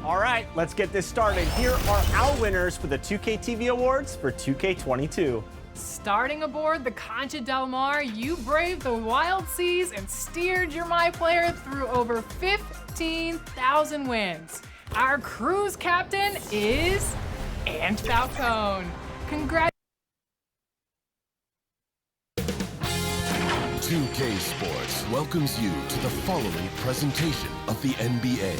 All right, let's get this started. Here are our winners for the 2K TV Awards for 2K22. Starting aboard the Concha Del Mar, you braved the wild seas and steered your My Player through over 15,000 wins. Our cruise captain is Ant Falcone. Congratulations. 2K Sports welcomes you to the following presentation of the NBA.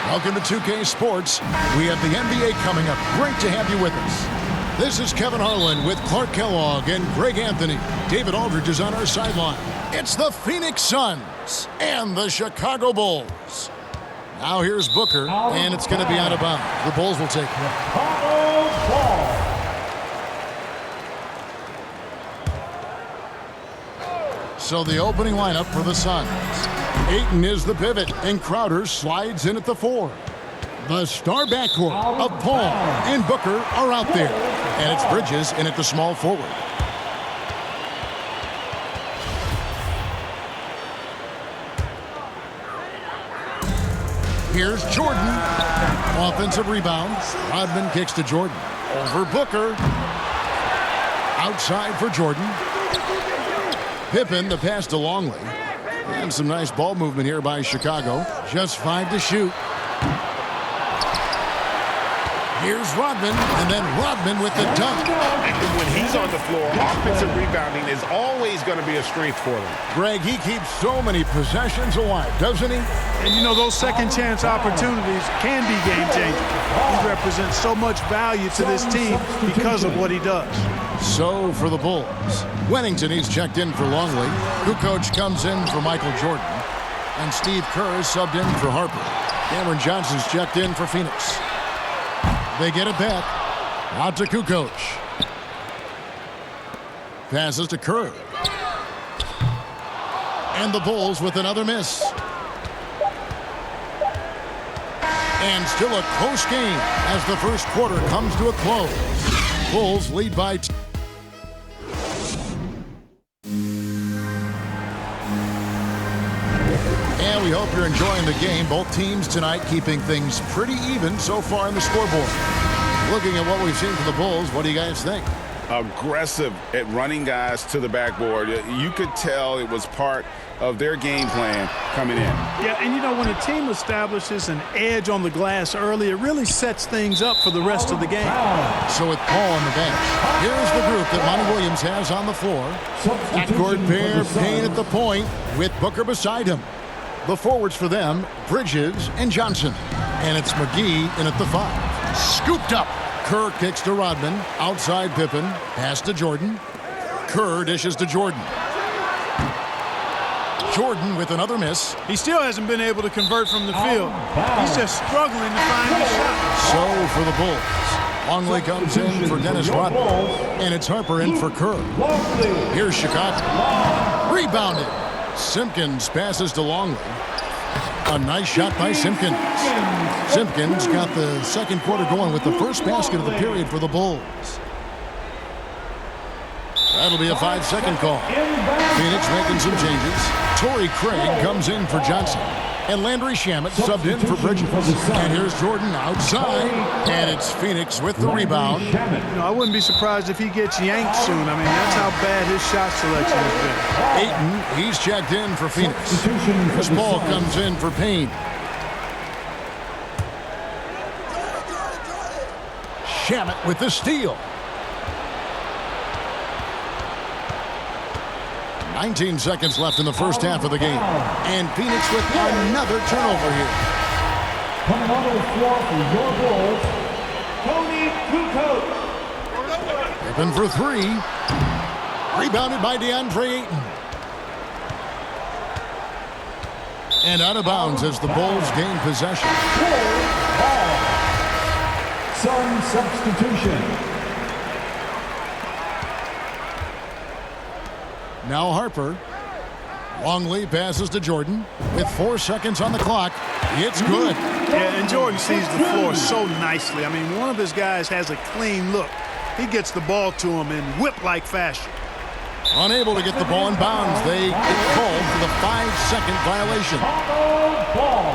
Welcome to 2K Sports. We have the NBA coming up. Great to have you with us. This is Kevin Harlan with Clark Kellogg and Greg Anthony. David Aldridge is on our sideline. It's the Phoenix Suns and the Chicago Bulls. Now here's Booker, and it's going to be out of bounds. The Bulls will take it. So the opening lineup for the Suns. Ayton is the pivot, and Crowder slides in at the 4. The star backcourt of Paul and Booker are out there. And it's Bridges in at the small forward. Here's Jordan. Offensive rebound. Rodman kicks to Jordan. Over Booker. Outside for Jordan. Pippen, the pass to Longley. And some nice ball movement here by Chicago. Just 5 to shoot. Here's Rodman, and then Rodman with the dunk. When he's on the floor, offensive rebounding is always going to be a strength for them. Greg, he keeps so many possessions alive, doesn't he? And you know, those second chance opportunities can be game changers. He represents so much value to this team because of what he does. So for the Bulls, Wennington, he's checked in for Longley. Kukoc comes in for Michael Jordan. And Steve Kerr is subbed in for Harper. Cameron Johnson's checked in for Phoenix. They get it back. Out to Kukoc. Passes to Kerr. And the Bulls with another miss. And still a close game as the first quarter comes to a close. Bulls lead by 2. And we hope you're enjoying the game. Both teams tonight keeping things pretty even so far in the scoreboard. Looking at what we've seen from the Bulls, what do you guys think? Aggressive at running guys to the backboard. You could tell it was part of their game plan coming in. Yeah, and you know, when a team establishes an edge on the glass early, it really sets things up for the rest of the game. So with Paul on the bench, here's the group that Monty Williams has on the floor. Backcourt pair, Payne at the point with Booker beside him. The forwards for them, Bridges and Johnson. And it's McGee in at the 5. Scooped up. Kerr kicks to Rodman. Outside Pippen. Pass to Jordan. Kerr dishes to Jordan. Jordan with another miss. He still hasn't been able to convert from the field. He's just struggling to find his shot. So for the Bulls, Longley comes in for Dennis Rodman. And it's Harper in for Kerr. Here's Chicago. Rebounded. Simpkins passes to Longley. A nice shot by Simpkins. Simpkins got the second quarter going with the first basket of the period for the Bulls. That'll be a 5-second call. Phoenix making some changes. Torrey Craig comes in for Johnson. And Landry Shamet subbed in for Bridges. And here's Jordan outside. And it's Phoenix with the rebound. You know, I wouldn't be surprised if he gets yanked soon. I mean, that's how bad his shot selection has been. Ayton, he's checked in for Phoenix. Chris Paul comes in for Payne. Shamet with the steal. 19 seconds left in the first half of the game. And Phoenix with another turnover here. Coming onto the floor for your Bulls, Tony Kukoc. Pippen for 3. Rebounded by DeAndre Ayton. And out of bounds as the Bulls gain possession. Sun substitution. Now Harper. Longley passes to Jordan with 4 seconds on the clock. It's good. Yeah, and Jordan sees the floor so nicely. I mean, one of his guys has a clean look. He gets the ball to him in whip-like fashion. Unable to get the ball in bounds. They get called for the 5-second violation. Ball.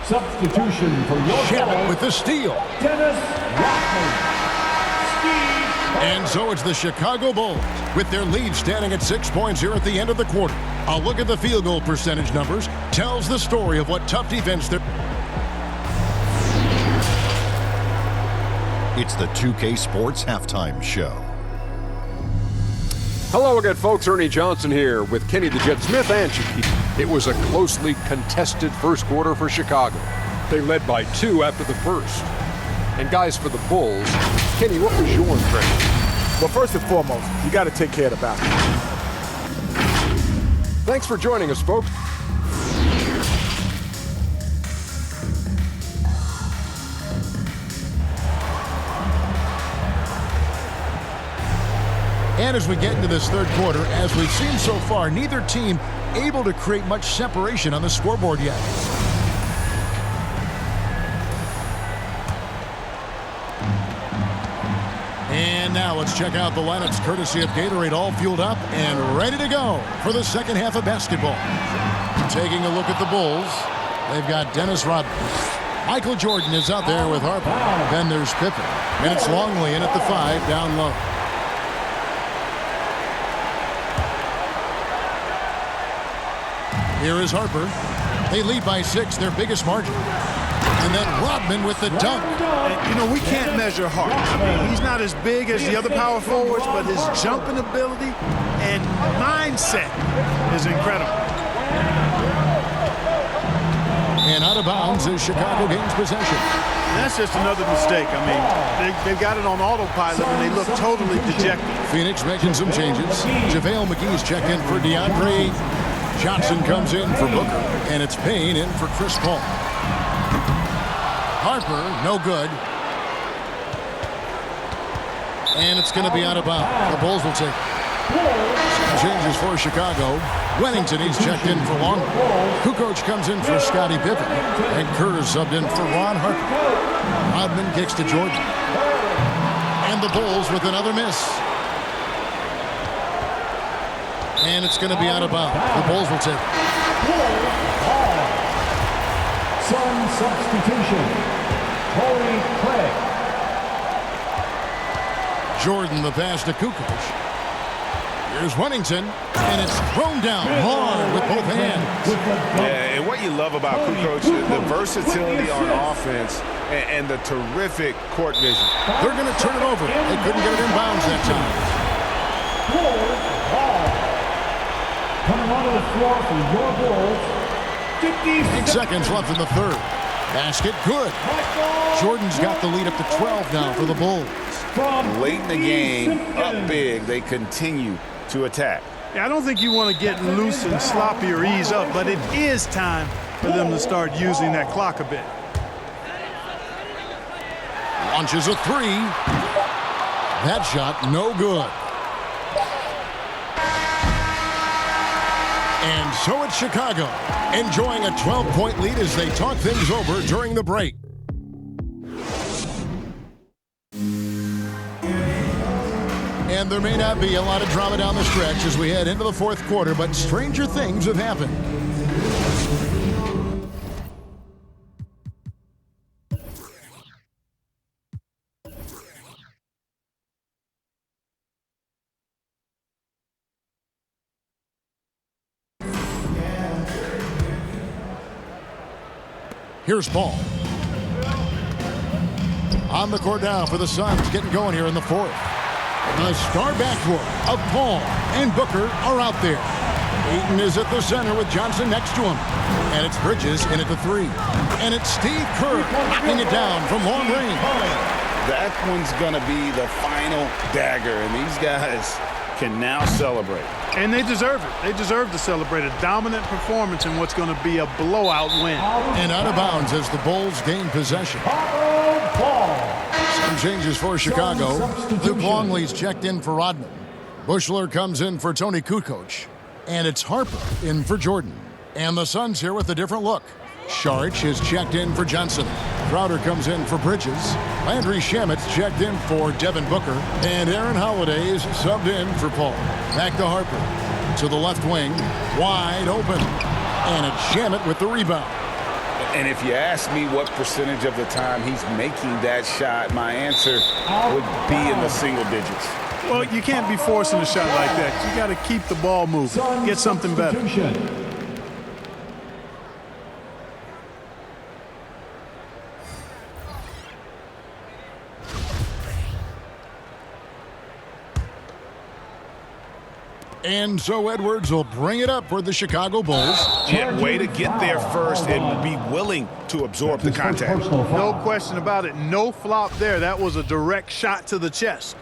Substitution for your Shannon goal, with the steal. Dennis Rodman. And so it's the Chicago Bulls with their lead standing at 6 points here at the end of the quarter. A look at the field goal percentage numbers tells the story of what tough defense they're... It's the 2K Sports Halftime Show. Hello again, folks. Ernie Johnson here with Kenny the Jet Smith and Shaquille. It was a closely contested first quarter for Chicago. They led by 2 after the first. And guys, for the Bulls, Kenny, what was your impression? Well, first and foremost, you got to take care of the basketball. Thanks for joining us, folks. And as we get into this third quarter, as we've seen so far, neither team able to create much separation on the scoreboard yet. And now let's check out the lineups courtesy of Gatorade, all fueled up and ready to go for the second half of basketball. Taking a look at the Bulls, they've got Dennis Rodman. Michael Jordan is out there with Harper. Then there's Pippen. And it's Longley in at the 5 down low. Here is Harper. They lead by 6, their biggest margin. And then Rodman with the dunk. And, you know, we can't measure Hart. I mean, he's not as big as the other power forwards, but his jumping ability and mindset is incredible. And out of bounds as Chicago gains possession. And that's just another mistake. I mean, they've got it on autopilot, and they look totally dejected. Phoenix making some changes. JaVale McGee's checked in for DeAndre. Johnson comes in for Booker, and it's Payne in for Chris Paul. Harper, no good. And it's going to be out of bounds. The Bulls will take some changes for Chicago. Wennington, he's checked in for Long. Kukoc comes in for Scottie Pippen. And Kerr subbed in for Ron Harper. Rodman kicks to Jordan. And the Bulls with another miss. And it's going to be out of bounds. The Bulls will take it. Sun substitution. Torrey Craig. Jordan the pass to Kukoc. Here's Wennington, and it's thrown down hard with both hands. Yeah, and what you love about Kukoc, the versatility on offense and the terrific court vision. They're going to turn it over. They couldn't get it in bounds that time. Coming onto the floor for your Bulls. 8 seconds left in the third. Basket good. Jordan's got the lead up to 12 now for the Bulls. Late in the game, up big, they continue to attack. Yeah, I don't think you want to get loose and sloppy or ease up, but it is time for them to start using that clock a bit. Launches a 3. That shot no good. And so it's Chicago, enjoying a 12-point lead as they talk things over during the break. And there may not be a lot of drama down the stretch as we head into the fourth quarter, but stranger things have happened. Here's Paul. On the court now for the Suns, getting going here in the fourth. The star backcourt of Paul and Booker are out there. Ayton is at the center with Johnson next to him. And it's Bridges in at the 3. And it's Steve Kerr knocking it down from long range. That one's going to be the final dagger, and these guys can now celebrate. And they deserve it. They deserve to celebrate a dominant performance in what's going to be a blowout win. And out of bounds as the Bulls gain possession. Some changes for Chicago. Luke Longley's checked in for Rodman. Bushler comes in for Tony Kukoc. And it's Harper in for Jordan. And the Suns here with a different look. Saric is checked in for Johnson. Crowder comes in for Bridges. Landry Shamit's checked in for Devin Booker. And Aaron Holiday's subbed in for Paul. Back to Harper. To the left wing. Wide open. And it's Shamit with the rebound. And if you ask me what percentage of the time he's making that shot, my answer would be in the single digits. Well, you can't be forcing a shot like that. You got to keep the ball moving. Get something better. And so Edwards will bring it up for the Chicago Bulls. Yeah, way to get there first and be willing to absorb the contact. No question about it. No flop there. That was a direct shot to the chest.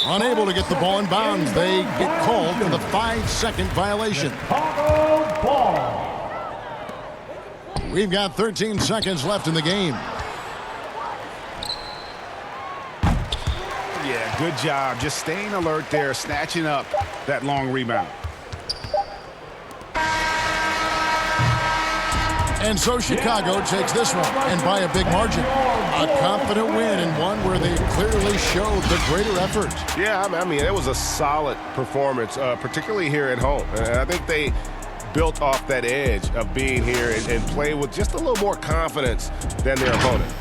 Unable to get the ball in bounds. They get called for the 5-second violation. We've got 13 seconds left in the game. Yeah, good job. Just staying alert there, snatching up that long rebound. And so Chicago takes this one, and by a big margin. A confident win, and one where they clearly showed the greater effort. Yeah, I mean, it was a solid performance, particularly here at home. And I think they built off that edge of being here and play with just a little more confidence than their opponent.